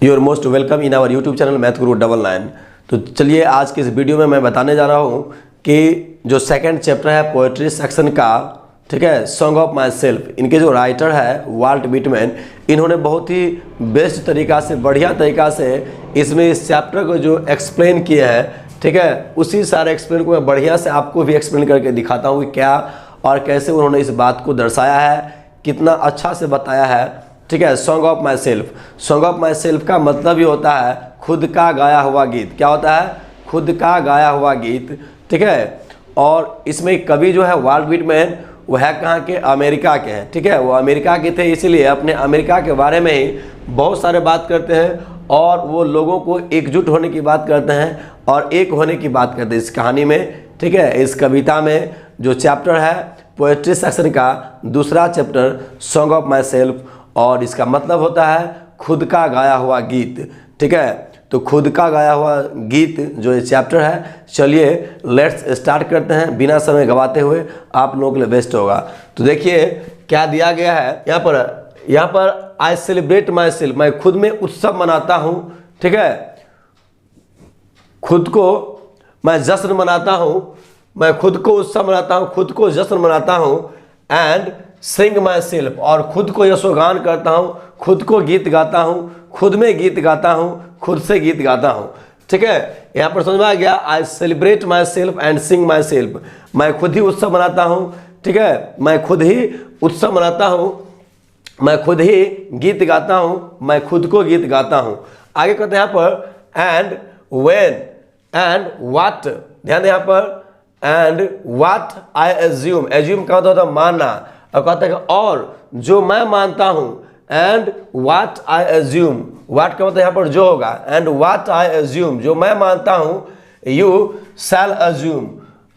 Your most welcome in our YouTube channel Math Guru 99। तो चलिए आज के इस वीडियो में मैं बताने जा रहा हूँ कि जो सेकंड चैप्टर है पोएट्री सेक्शन का, ठीक है, सॉन्ग ऑफ माई सेल्फ, इनके जो राइटर है वाल्ट विटमैन, इन्होंने बहुत ही बेस्ट तरीका से, बढ़िया तरीका से इसमें इस चैप्टर को जो एक्सप्लेन किए हैं, ठीक है, उसी सारे एक्सप्लेन को मैं बढ़िया से आपको भी एक्सप्लेन करके दिखाता हूँ कि क्या और कैसे उन्होंने इस बात को दर्शाया है, कितना अच्छा से बताया है। ठीक है, song of my self, song of my self का मतलब ही होता है खुद का गाया हुआ गीत। क्या होता है? खुद का गाया हुआ गीत। ठीक है, और इसमें कवि जो है वाल्ट विटमैन, वो है कहाँ के? अमेरिका के हैं। ठीक है, वो अमेरिका के थे, इसीलिए अपने अमेरिका के बारे में ही बहुत सारे बात करते हैं और वो लोगों को एकजुट होने की बात करते हैं और एक होने की बात करते हैं इस कहानी में। ठीक है, इस कविता में जो चैप्टर है पोएट्री सेक्शन का दूसरा chapter song of my self, और इसका मतलब होता है खुद का गाया हुआ गीत। ठीक है, तो खुद का गाया हुआ गीत जो ये चैप्टर है, चलिए लेट्स स्टार्ट करते हैं बिना समय गवाते हुए, आप लोगों के लिए बेस्ट होगा। तो देखिए क्या दिया गया है यहाँ पर आई सेलिब्रेट माई सेल्फ, मैं खुद में उत्सव मनाता हूँ। ठीक है, खुद को मैं जश्न मनाता हूँ, मैं खुद को उत्सव मनाता हूँ, खुद को जश्न मनाता हूँ। एंड सिंग माई सेल्फ, और खुद को यशोगान करता हूँ, खुद को गीत गाता हूँ, खुद में गीत गाता हूँ, खुद से गीत गाता हूँ। ठीक है, यहाँ पर समझ में आ गया। I celebrate my self and Singh my self, मैं खुद ही उत्सव मनाता हूँ। ठीक है, मैं खुद ही उत्सव मनाता हूँ, मैं खुद ही गीत गाता हूँ, मैं खुद को गीत गाता हूँ। आगे कहते हैं यहाँ पर एंड वेन एंड वाट, ध्यान दें यहाँ पर and what I assume, assume का मतलब होता है मानना, और कहते हैं और जो मैं मानता हूँ। एंड वाट आई एज्यूम, वाट का मतलब यहाँ पर जो होगा, एंड वाट आई एज्यूम, जो मैं मानता हूँ। यू शैल एज्यूम,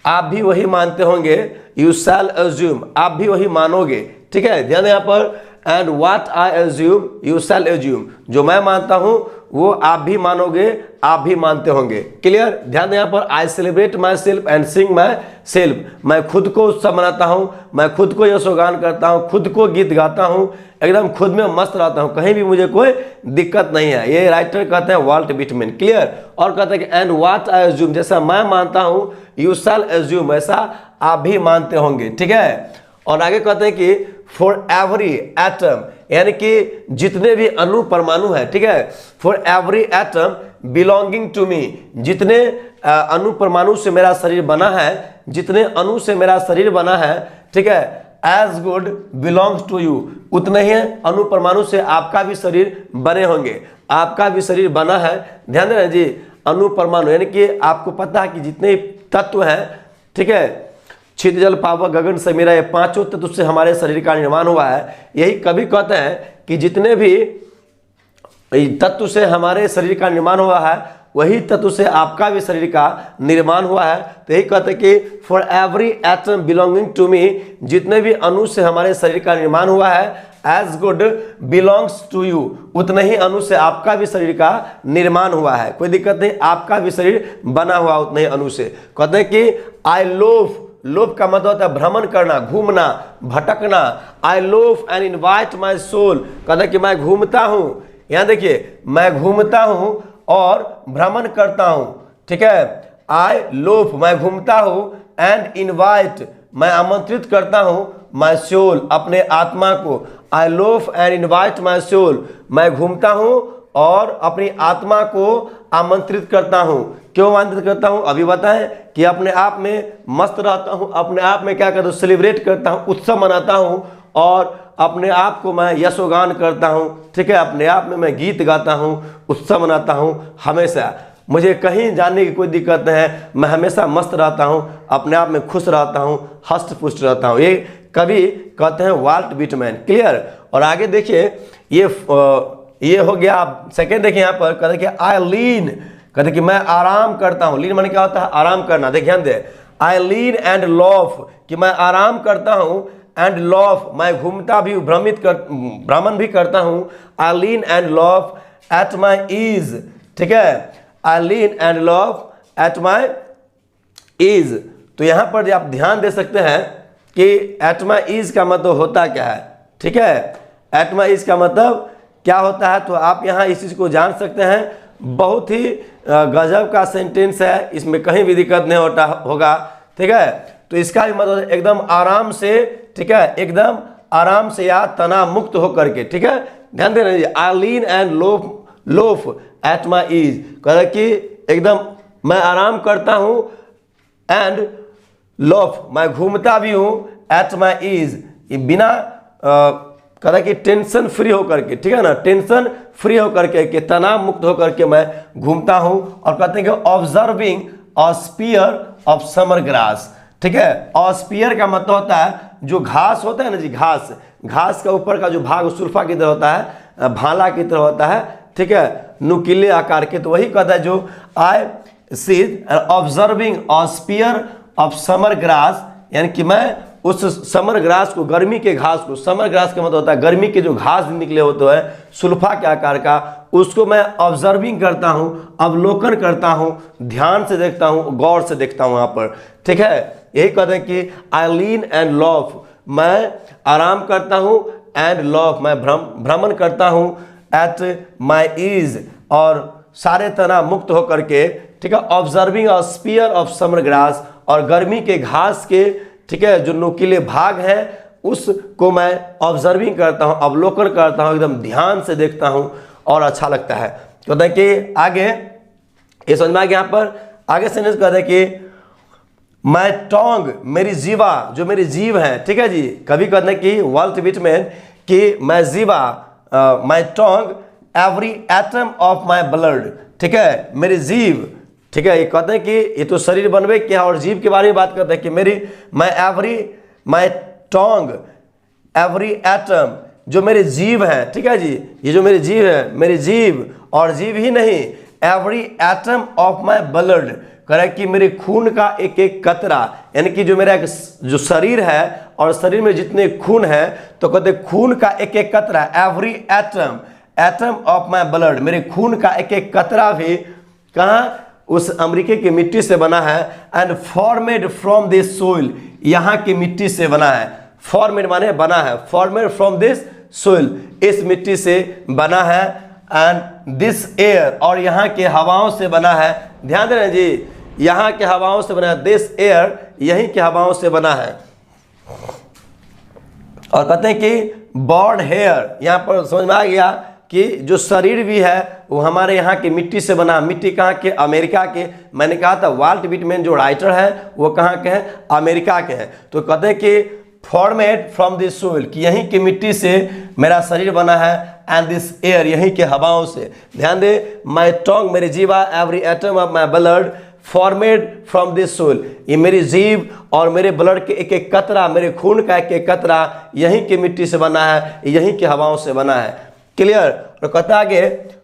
आप भी वही मानते होंगे। यू शैल एज्यूम, आप भी वही मानोगे। ठीक है, ध्यान यहाँ पर and what I assume you shall assume, जो मैं मानता हूँ वो आप भी मानोगे, आप भी मानते होंगे। क्लियर? ध्यान दें यहाँ पर I celebrate my self and Singh my self, मैं खुद को उत्सव मनाता हूँ, मैं खुद को यशोगान करता हूँ, खुद को गीत गाता हूँ, एकदम खुद में मस्त रहता हूँ, कहीं भी मुझे कोई दिक्कत नहीं है। ये राइटर कहते हैं वाल्ट विटमैन। क्लियर? और कहते हैं कि एंड वाट आई एज्यूम, जैसा मैं मानता हूँ, यू शैल एज्यूम, ऐसा आप भी मानते होंगे। ठीक है, और आगे कहते हैं कि फॉर एवरी एटम, यानी कि जितने भी अणु परमाणु है, ठीक है, for every atom belonging to me, जितने अणु परमाणु से मेरा शरीर बना है, जितने अणु से मेरा शरीर बना है, ठीक है, as good belongs to you, उतने ही अणु परमाणु से आपका भी शरीर बने होंगे, आपका भी शरीर बना है। ध्यान देना जी, अणु परमाणु यानी कि आपको पता है कि जितने तत्व हैं, ठीक है, छिद जल पावक गगन से मेरा, ये पांचों तत्व से हमारे शरीर का निर्माण हुआ है। यही कवि कहते हैं कि जितने भी तत्व से हमारे शरीर का निर्माण हुआ है, वही तत्व से आपका भी शरीर का निर्माण हुआ है। तो यही कहते हैं कि for every atom belonging to me, जितने भी अणु से हमारे शरीर का निर्माण हुआ है, as good belongs to you, उतने ही अणु से आपका भी शरीर का निर्माण हुआ है। कोई दिक्कत नहीं, आपका भी शरीर बना हुआ उतने ही अणु से। कहते हैं कि आई लोव, लोभ का मतलब होता है भ्रमण करना, घूमना, भटकना। I loaf and invite my soul, कहते हैं कि मैं घूमता हूँ, यहाँ देखिए, मैं घूमता हूँ और भ्रमण करता हूँ। ठीक है, आई लोव, मैं घूमता हूँ, एंड इनवाइट, मैं आमंत्रित करता हूँ, माई सोल, अपने आत्मा को। I loaf and invite my soul, मैं घूमता हूँ और अपनी आत्मा को आमंत्रित करता हूँ। क्यों आमंत्रित करता हूँ? अभी बताएं कि अपने आप में मस्त रहता हूँ, अपने आप में क्या करता हूँ? सेलिब्रेट करता हूँ, उत्सव मनाता हूँ, और अपने आप को मैं यशोगान करता हूँ। ठीक है, अपने आप में मैं गीत गाता हूँ, उत्सव मनाता हूँ। हमेशा मुझे कहीं जाने की कोई दिक्कत नहीं है, मैं हमेशा मस्त रहता हूँ, अपने आप में खुश रहता हूँ, हष्ट पुष्ट रहता हूँ। ये कवि कहते हैं वाल्ट विटमैन। क्लियर? और आगे देखिए, ये हो गया। आप सेकेंड देखिए, यहाँ पर कहते हैं कि आई लीन, कहते कि मैं आराम करता हूँ। लीन माने क्या होता है? आराम करना। देखिए ध्यान दे, आई लीन एंड लॉफ, कि मैं आराम करता हूँ, एंड लॉफ, मैं घूमता भी, भ्रमण भी करता हूँ। I lean and loaf at my ease, ठीक है, I lean and loaf at my ease. तो यहाँ पर आप ध्यान दे सकते हैं कि एट माई ईज का मतलब होता क्या है। ठीक है, एट माई ईज का मतलब क्या होता है, तो आप यहाँ इस चीज़ को जान सकते हैं। बहुत ही गजब का सेंटेंस है, इसमें कहीं भी दिक्कत नहीं होगा, ठीक है। तो इसका भी मतलब एकदम आराम से, ठीक है, एकदम आराम से या तनाव मुक्त होकर के, ठीक है। ध्यान देना जी, I lean and loaf at my ease, कह कि एकदम मैं आराम करता हूँ, एंड लोफ मैं घूमता भी हूँ, एट माई ईज बिना कहता कि टेंशन फ्री होकर के, ठीक है ना, टेंशन फ्री होकर के तनाव मुक्त होकर के मैं घूमता हूँ। और कहते हैं कि observing a spear of summer grass, ठीक है। ऑस्पियर का मतलब होता है जो घास होता है ना जी, घास का ऊपर का जो भाग सुल्फा की तरह होता है, भाला की तरह होता है, ठीक है, नुकीले आकार के। तो वही कहता है जो आई सी ऑब्जर्विंग ऑस्पियर ऑफ समर ग्रास, यानी कि मैं उस समर ग्रास को, गर्मी के घास को, समर ग्रास का मतलब होता है गर्मी के जो घास निकले होते हैं सुल्फा के आकार का, उसको मैं ऑब्जर्विंग करता हूँ, अवलोकन करता हूँ, ध्यान से देखता हूँ, गौर से देखता हूँ यहाँ पर, ठीक है। यही कहते हैं कि आई लीन एंड लॉफ, मैं आराम करता हूँ, एंड लॉफ मैं भ्रमण करता हूँ, एट माई ईज और सारे तनाव मुक्त होकर के, ठीक है। Observing a spear of summer grass, और गर्मी के घास के, ठीक है, जो नुकीले भाग हैं उसको मैं ऑब्जर्विंग करता हूँ, अवलोकन करता हूँ, एकदम ध्यान से देखता हूँ और अच्छा लगता है। कहते हैं कि आगे ये समझ में आ गया, यहाँ पर आगे सेंटेंस कहते हैं कि माई टोंग, मेरी जीवा, जो मेरी जीव है, ठीक है जी। कभी कहते हैं कि वाल्ट विटमैन कि मैं जीवा, my tongue every atom of my blood, ठीक है, मेरी जीव, ठीक है। ये कहते हैं कि ये तो शरीर बनवे क्या, और जीव के बारे में बात करते हैं कि माई टोंग एवरी एटम, जो मेरे जीव है, ठीक है जी, ये जो मेरी जीव है, मेरी जीव, और जीव ही नहीं, every atom of my blood, कह रहा है कि मेरे खून का एक एक कतरा, यानी कि जो मेरा जो शरीर है और शरीर में जितने खून है, तो कहते खून का एक एक कतरा, every atom of my blood, मेरे खून का एक एक कतरा भी कहाँ, उस अमेरिका की मिट्टी से बना है। And formed from this soil, यहाँ की मिट्टी से बना है, फॉर्मेड माने बना है, फॉर्मेड फ्रॉम दिस सोइल, इस मिट्टी से बना है। एंड दिस एयर, और यहाँ के हवाओं से बना है। ध्यान देना जी, यहाँ के हवाओं से बना है, दिस एयर, यहीं के हवाओं से बना है। और कहते हैं कि बॉर्न हेयर, यहाँ पर समझ में आ गया कि जो शरीर भी है वो हमारे यहाँ की मिट्टी से बना। मिट्टी कहाँ के, अमेरिका के। मैंने कहा था वाल्ट विटमैन जो राइटर है वो कहाँ के हैं, अमेरिका के हैं। तो कहते हैं कि फॉर्मेड फ्रॉम दिस सोइल, कि यहीं की मिट्टी से मेरा शरीर बना है, एंड दिस एयर, यहीं के हवाओं से। ध्यान दे, माई टोंग, मेरी जीवा, every atom of my blood formed from this soil, ये मेरी जीव और मेरे ब्लड के एक एक कतरा, मेरे खून का एक एक कतरा यहीं की मिट्टी से बना है, यहीं के हवाओं से बना है। क्लियर। और कहता आगे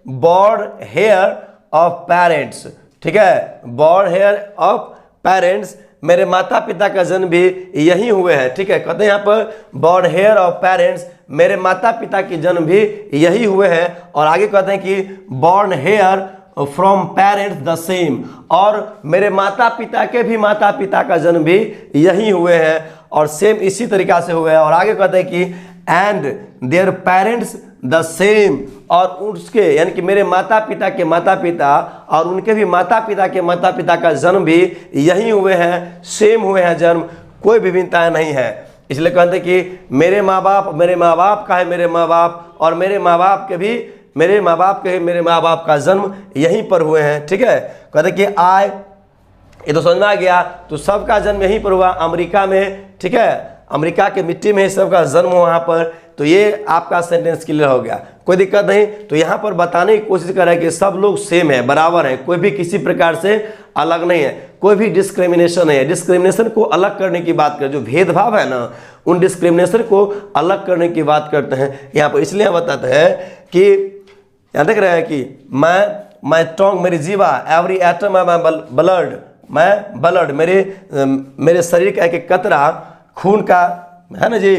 बॉर्न हेयर ऑफ पेरेंट्स, ठीक है, बॉर्न हेयर ऑफ पेरेंट्स, मेरे माता पिता का जन्म भी यही हुए हैं, ठीक है। कहते हैं यहाँ पर बॉर्न हेयर ऑफ पेरेंट्स, मेरे माता पिता के जन्म भी यही हुए हैं। और आगे कहते हैं कि born hair from parents the same, और मेरे माता पिता के भी माता पिता का जन्म भी यही हुए हैं और सेम इसी तरीका से हुए हैं। और आगे कहते हैं कि and their parents the same, और उसके यानी कि मेरे माता पिता के माता पिता और उनके भी माता पिता के माता पिता का जन्म भी यही हुए हैं, सेम हुए हैं जन्म, कोई विभिन्नताएं नहीं है। इसलिए कहते हैं कि मेरे माँ बाप का है मेरे माँ बाप, और मेरे माँ बाप के भी मेरे माँ बाप का जन्म यहीं पर हुए हैं, ठीक है। कहते कि ये तो समझ में आ गया, तो सबका जन्म यहीं पर हुआ अमेरिका में, ठीक है, अमेरिका के मिट्टी में सबका जन्म हुआ वहाँ पर। तो ये आपका सेंटेंस क्लियर हो गया, कोई दिक्कत नहीं। तो यहाँ पर बताने की कोशिश कर रहा है कि सब लोग सेम है, बराबर है, कोई भी किसी प्रकार से अलग नहीं है, कोई भी डिस्क्रिमिनेशन है। डिस्क्रिमिनेशन को अलग करने की बात कर, जो भेदभाव है ना, उन डिस्क्रिमिनेशन को अलग करने की बात करते हैं यहाँ पर। इसलिए बताते हैं कि यहाँ देख रहे हैं कि मैं टोंग, मेरी जीवा, every atom of my blood, मैं ब्लड, मेरे शरीर का एक एक कतरा खून का है ना जी,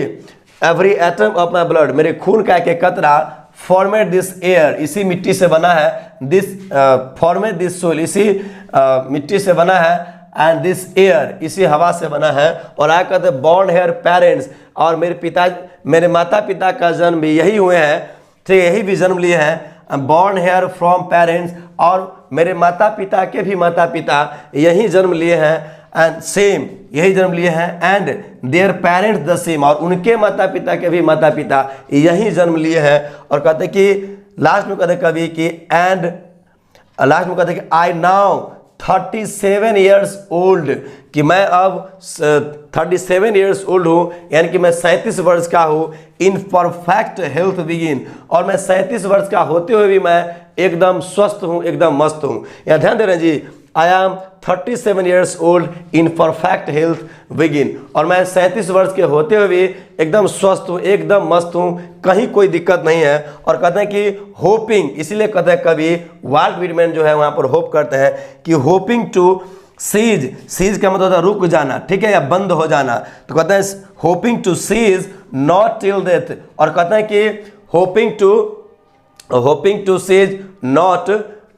every atom of my blood, मेरे खून का एक एक कतरा, फॉर्मेड दिस एयर, इसी मिट्टी से बना है, दिस फॉर्मेड दिस सोइल, इसी मिट्टी से बना है, एंड दिस एयर, इसी हवा से बना है। और आगे कहते बॉर्न हेयर पेरेंट्स, और मेरे माता पिता का जन्म भी यही हुए हैं, ठीक है, यही भी जन्म लिए हैं, बॉर्न हेयर फ्रॉम पेरेंट्स, और मेरे माता पिता के भी माता पिता यही जन्म लिए हैं, एंड सेम यही जन्म लिए हैं, and their parents the same, और उनके माता पिता के भी माता पिता यही जन्म लिए हैं। और कहते कि लास्ट में कहते कभी कि एंड लास्ट में कहते कि आई नाउ 37 ईयर्स ओल्ड, कि मैं अब 37 ईयर्स ओल्ड हूँ, यानी कि मैं 37 वर्ष का हूँ, इन परफेक्ट हेल्थ बिगिन, और मैं 37 वर्ष का होते हुए भी मैं एकदम स्वस्थ हूँ, एकदम मस्त हूँ। यहाँ ध्यान दे रहे हैं जी, I am 37 years old in perfect health begin, और मैं 37 वर्ष के होते हुए भी एकदम स्वस्थ हूँ, एकदम मस्त हूँ, कहीं कोई दिक्कत नहीं है। और कहते हैं कि होपिंग, इसीलिए कहते हैं कभी वाल्ट व्हिटमैन जो है वहाँ पर होप करते हैं कि होपिंग टू सीज, सीज का मतलब होता है रुक जाना, ठीक है, या बंद हो जाना, तो कहते हैं hoping to cease not till death, और कहते हैं कि hoping to cease not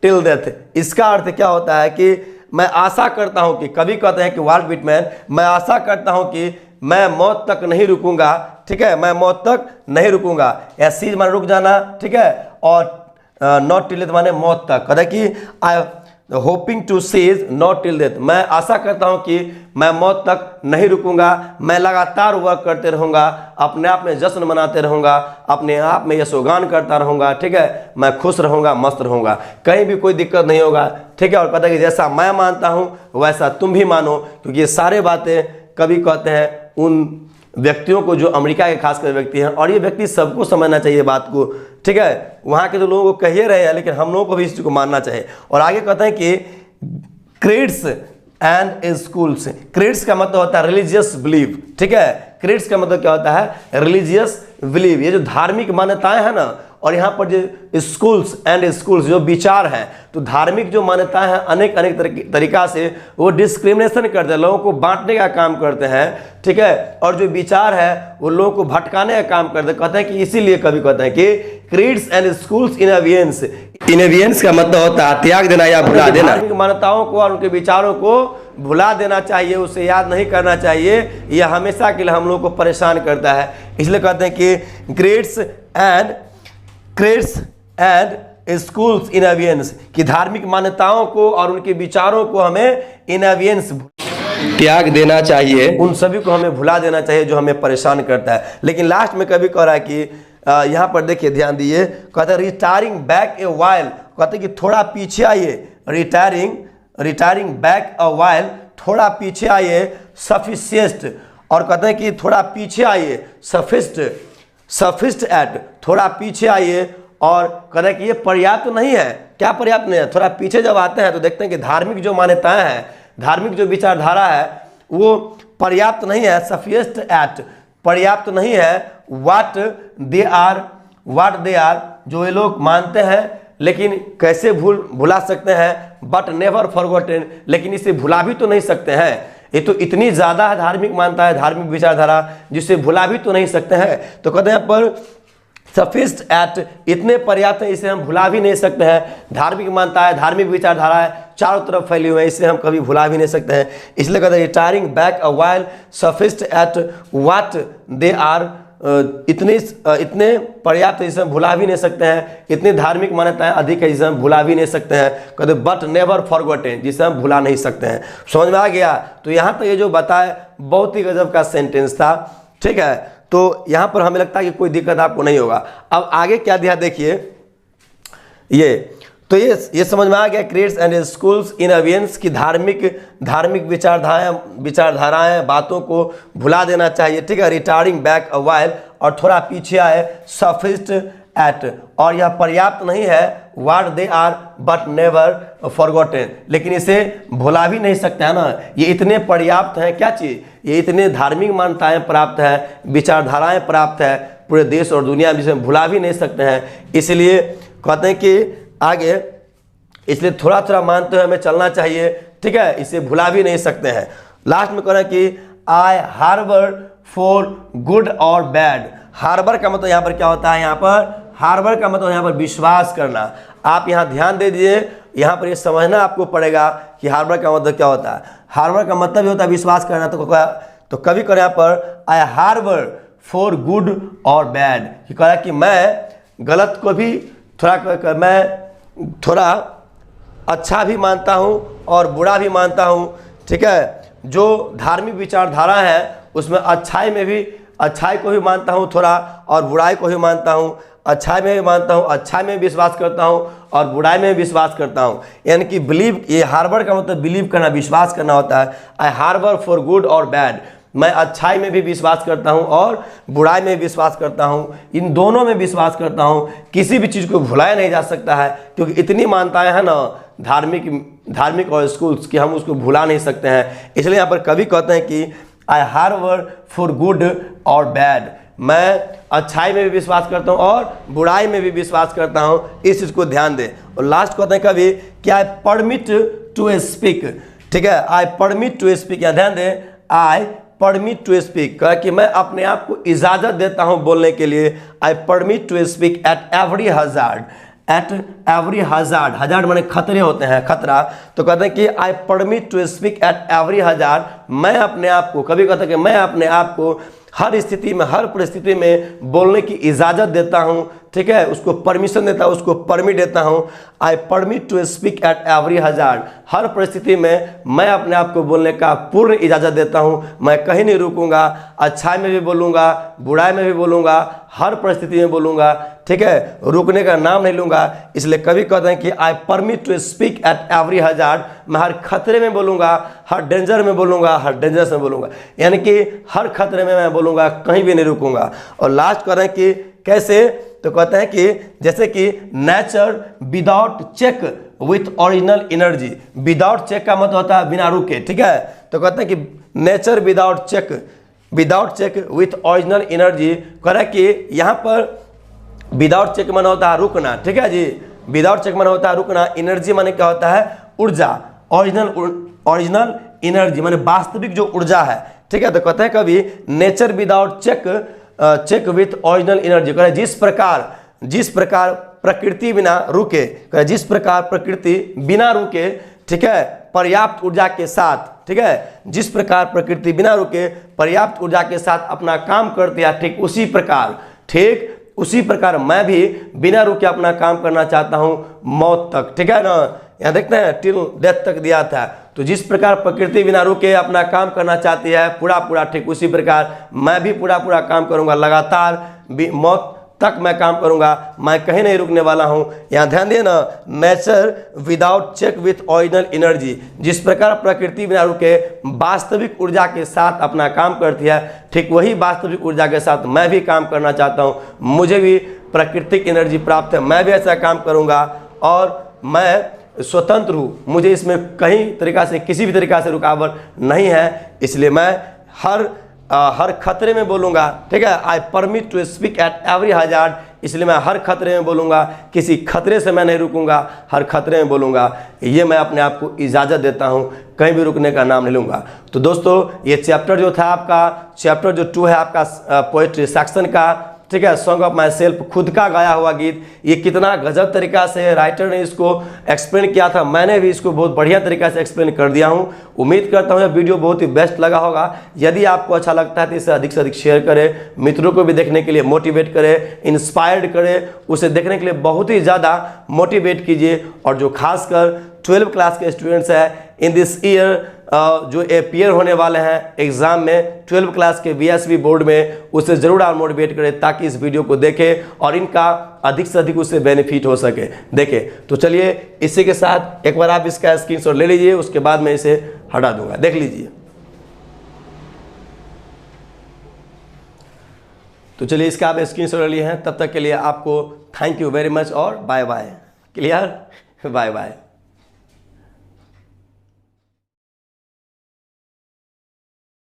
till death. इसका अर्थ क्या होता है कि मैं आशा करता हूं कि, कभी कहते हैं कि वाल्ट व्हिटमैन, मैं आशा करता हूं कि मैं मौत तक नहीं रुकूंगा, ठीक है, मैं मौत तक नहीं रुकूंगा, या सीज माने रुक जाना, ठीक है, और नॉट टिल डेथ माने मौत तक। कहता है कि I hoping to cease not till death, मैं आशा करता हूं कि मैं मौत तक नहीं रुकूंगा, मैं लगातार वर्क करते रहूंगा, अपने आप में जश्न मनाते रहूंगा, अपने आप में यशोगान करता रहूंगा, ठीक है, मैं खुश रहूंगा, मस्त रहूंगा, कहीं भी कोई दिक्कत नहीं होगा, ठीक है। और कहता है कि जैसा मैं मानता हूं वैसा तुम भी मानो, क्योंकि ये सारे बातें कभी कहते हैं उन व्यक्तियों को जो अमेरिका के खासकर व्यक्ति हैं, और ये व्यक्ति सबको समझना चाहिए बात को, ठीक है, वहाँ के तो लोगों को कहिए रहे हैं, लेकिन हम लोगों को भी इस चीज़ को मानना चाहिए। और आगे कहते हैं कि क्रीड्स एंड स्कूल्स, क्रीड्स का मतलब होता है रिलीजियस बिलीव, ठीक है, क्रीड्स का मतलब क्या होता है रिलीजियस बिलीव, ये जो धार्मिक मान्यताएं हैं ना, और यहाँ पर जो स्कूल्स एंड स्कूल्स जो विचार हैं, तो धार्मिक जो मान्यताएं हैं अनेक अनेक तरीका से वो डिस्क्रिमिनेशन करते हैं, लोगों को बांटने का काम करते हैं, ठीक है, और जो विचार है वो लोगों को भटकाने का काम करते हैं। कहते हैं कि इसीलिए कभी कहते हैं कि क्रीड्स एंड स्कूल्स इनएवियंस, इनएवियंस का मतलब होता है त्याग देना या भुला देना, धार्मिक मान्यताओं को और उनके विचारों को भुला देना चाहिए, उसे याद नहीं करना चाहिए, यह हमेशा के लिए हम लोग को परेशान करता है। इसलिए कहते हैं कि क्रीड्स एंड स्कूल्स इन अवियंस, कि धार्मिक मान्यताओं को और उनके विचारों को हमें इन अवियंस त्याग देना चाहिए, उन सभी को हमें भुला देना चाहिए जो हमें परेशान करता है। लेकिन लास्ट में कभी कह रहा है कि यहाँ पर देखिए ध्यान दिए, कहते हैं रिटायरिंग बैक ए वाइल, कहते हैं कि थोड़ा पीछे आइए, रिटायरिंग बैक अ वाइल, थोड़ा पीछे आइए, सफिशिएंट, और कहते हैं कि थोड़ा पीछे आइए, सफिस्ट एट, थोड़ा पीछे आइए, और कहते हैं कि ये पर्याप्त नहीं है। क्या पर्याप्त नहीं है? थोड़ा पीछे जब आते हैं तो देखते हैं कि धार्मिक जो मान्यताएं हैं, धार्मिक जो विचारधारा है वो पर्याप्त नहीं है, सफिस्ट एट, पर्याप्त नहीं है, व्हाट दे आर, जो ये लोग मानते हैं, लेकिन कैसे भुला सकते हैं, बट नेवर फॉरगॉटन, लेकिन इसे भुला भी तो नहीं सकते हैं, ये तो इतनी ज़्यादा है धार्मिक मानता है, धार्मिक विचारधारा, जिसे भुला भी तो नहीं सकते हैं। तो कहते हैं पर सफिस्ट एट, इतने पर्याप्त है, इसे हम भुला भी नहीं सकते हैं, धार्मिक मानता है, धार्मिक विचारधारा है, चारों तरफ फैली हुई है, इसे हम कभी भुला भी नहीं सकते हैं। इसलिए कहते हैं retiring back a while, sufficed at what they are, इतने पर्याप्त जिसे हम भुला भी नहीं सकते हैं, इतनी धार्मिक मान्यताएं अधिक है जिसे हम भुला भी नहीं सकते हैं। कहते बट नेवर फॉरगॉटन, जिसे हम भुला नहीं सकते हैं। समझ में आ गया? तो यहाँ तक ये जो बताए बहुत ही गजब का सेंटेंस था, ठीक है। तो यहाँ पर हमें लगता है कि कोई दिक्कत आपको नहीं होगा। अब आगे क्या दिया देखिए, ये समझ में आ गया, क्रीड्स एंड स्कूल्स इन अवियंस की धार्मिक विचारधाराएं बातों को भुला देना चाहिए, ठीक है। रिटायरिंग बैक अ वाइल, और थोड़ा पीछे आए, सफिस्ट एट, और यह पर्याप्त नहीं है, what they are but never forgotten, लेकिन इसे भुला भी नहीं सकते है ना, ये इतने पर्याप्त हैं, क्या चीज़, ये इतने धार्मिक मान्यताएं प्राप्त है, विचारधाराएं प्राप्त है पूरे देश और दुनिया में, जिसे भुला भी नहीं सकते हैं। इसलिए कहते हैं कि आगे, इसलिए थोड़ा थोड़ा मानते हुए हमें चलना चाहिए, ठीक है, इसे भुला भी नहीं सकते हैं। लास्ट में कह रहे हैं कि आई हार्बर फॉर गुड और बैड, हार्बर का मतलब यहाँ पर क्या होता है, यहाँ पर हार्बर का मतलब यहाँ पर विश्वास करना। आप यहाँ ध्यान दे दीजिए, यहाँ पर ये समझना आपको पड़ेगा कि हार्बर का मतलब क्या होता है। हार्बर का मतलब ये होता है विश्वास करना। तो कभी करें यहाँ पर आई हार्बर फॉर गुड और बैड, कि कह रहा है कि मैं गलत को भी मैं थोड़ा अच्छा भी मानता हूँ और बुरा भी मानता हूँ, ठीक है। जो धार्मिक विचारधारा है उसमें अच्छाई को भी मानता हूँ थोड़ा, और बुराई को भी मानता हूँ। अच्छाई में भी मानता हूँ, अच्छाई में विश्वास करता हूँ और बुराई में विश्वास करता हूँ। यानी कि बिलीव, ये हार्बर का मतलब बिलीव करना, विश्वास करना होता है। आई हार्बर फॉर गुड और बैड, मैं अच्छाई में भी विश्वास करता हूँ और बुराई में विश्वास करता हूँ, इन दोनों में विश्वास करता हूँ। किसी भी चीज़ को भुलाया नहीं जा सकता है, क्योंकि इतनी मान्यताएं हैं ना धार्मिक और स्कूल्स की, हम उसको भुला नहीं सकते हैं। इसलिए यहाँ पर कवि कहते हैं कि आई हार्बर फॉर गुड और बैड, मैं अच्छाई में भी विश्वास करता हूँ और बुराई में भी विश्वास करता हूँ। इस चीज़ को ध्यान दें। और लास्ट कहते हैं कवि कि आई परमिट टू स्पीक, ठीक है, आई परमिट टू स्पीक, या ध्यान दें, आई परमिट टू स्पीक, कहा कि मैं अपने आप को इजाज़त देता हूँ बोलने के लिए। I permit to speak at every hazard, at every hazard, hazard माने खतरे होते हैं, खतरा। तो कहते हैं कि I permit to speak at every hazard, मैं अपने आप को, कभी कहते हैं कि मैं अपने आप को हर स्थिति में, हर परिस्थिति में बोलने की इजाज़त देता हूँ, ठीक है, उसको परमिशन देता हूँ, उसको परमिट देता हूँ। I permit to speak at every hazard, हर परिस्थिति में मैं अपने आप को बोलने का पूर्ण इजाज़त देता हूँ। मैं कहीं नहीं रुकूंगा, अच्छाई में भी बोलूँगा, बुराई में भी बोलूँगा, हर परिस्थिति में बोलूँगा, ठीक है, रुकने का नाम नहीं लूँगा। इसलिए कभी कहते हैं कि I permit to speak at every hazard, मैं हर खतरे में बोलूँगा, हर डेंजर में बोलूँगा, हर डेंजरस में बोलूँगा, यानी कि हर खतरे में मैं बोलूँगा, कहीं भी नहीं रुकूंगा। और लास्ट कह रहे हैं कि कैसे, तो कहते हैं कि जैसे कि nature without check with original energy, without check का मतलब होता है बिना रुके, ठीक है। तो कहते हैं कि nature without check with original energy, कह रहा है कि यहाँ पर विदाउट चेक माना होता है रुकना, ठीक है जी, विदाउट चेक माना होता है रुकना, एनर्जी माने क्या होता है ऊर्जा, ओरिजिनल एनर्जी माने वास्तविक जो ऊर्जा है, ठीक है। तो कहते हैं कभी nature without check with original energy, कह जिस प्रकार प्रकृति बिना रुके, जिस प्रकार प्रकृति बिना रुके, ठीक है, पर्याप्त ऊर्जा के साथ, ठीक है, जिस प्रकार प्रकृति बिना रुके पर्याप्त ऊर्जा के साथ अपना काम करती है, ठीक उसी प्रकार मैं भी बिना रुके अपना काम करना चाहता हूँ मौत तक, ठीक है ना। यहाँ देखते हैं टिल डेथ तक दिया था। तो जिस प्रकार प्रकृति बिना रुके अपना काम करना चाहती है पूरा, ठीक उसी प्रकार मैं भी पूरा काम करूँगा, लगातार मौत तक मैं काम करूँगा, मैं कहीं नहीं रुकने वाला हूँ। यहाँ ध्यान दिए ना, nature without check with original energy, जिस प्रकार प्रकृति बिना रुके वास्तविक ऊर्जा के साथ अपना काम करती है, ठीक वही वास्तविक ऊर्जा के साथ मैं भी काम करना चाहता हूँ। मुझे भी प्राकृतिक एनर्जी प्राप्त है, मैं भी ऐसा काम करूँगा और मैं स्वतंत्र हूँ, मुझे इसमें कहीं तरीका से, किसी भी तरीका से रुकावट नहीं है। इसलिए मैं हर खतरे में बोलूँगा, ठीक है। I permit to speak at every hazard, इसलिए मैं हर खतरे में बोलूँगा, किसी खतरे से मैं नहीं रुकूंगा, हर खतरे में बोलूँगा। ये मैं अपने आप को इजाज़त देता हूँ, कहीं भी रुकने का नाम नहीं लूँगा। तो दोस्तों ये चैप्टर जो था आपका, चैप्टर जो 2 है आपका पोएट्री सेक्शन का, ठीक है, सॉन्ग ऑफ माई सेल्फ, खुद का गाया हुआ गीत। ये कितना गजब तरीका से राइटर ने इसको एक्सप्लेन किया था, मैंने भी इसको बहुत बढ़िया तरीका से एक्सप्लेन कर दिया हूँ। उम्मीद करता हूँ यह वीडियो बहुत ही बेस्ट लगा होगा। यदि आपको अच्छा लगता है तो इसे अधिक से अधिक शेयर करें, मित्रों को भी देखने के लिए मोटिवेट करें, इंस्पायर्ड करें, उसे देखने के लिए बहुत ही ज़्यादा मोटिवेट कीजिए। और जो खासकर 12th क्लास के स्टूडेंट्स हैं इन दिस ईयर जो अपीयर होने वाले हैं एग्जाम में 12th क्लास के बीएसबी बोर्ड में, उसे जरूर आप मोटिवेट करें ताकि इस वीडियो को देखें और इनका अधिक से अधिक उससे बेनिफिट हो सके। देखें तो चलिए इसी के साथ एक बार आप इसका स्क्रीनशॉट ले लीजिए, उसके बाद मैं इसे हटा दूंगा, देख लीजिए। तो चलिए इसका आप स्क्रीनशॉट ले लिए हैं, तब तक के लिए आपको थैंक यू वेरी मच और bye bye. Clear, bye bye.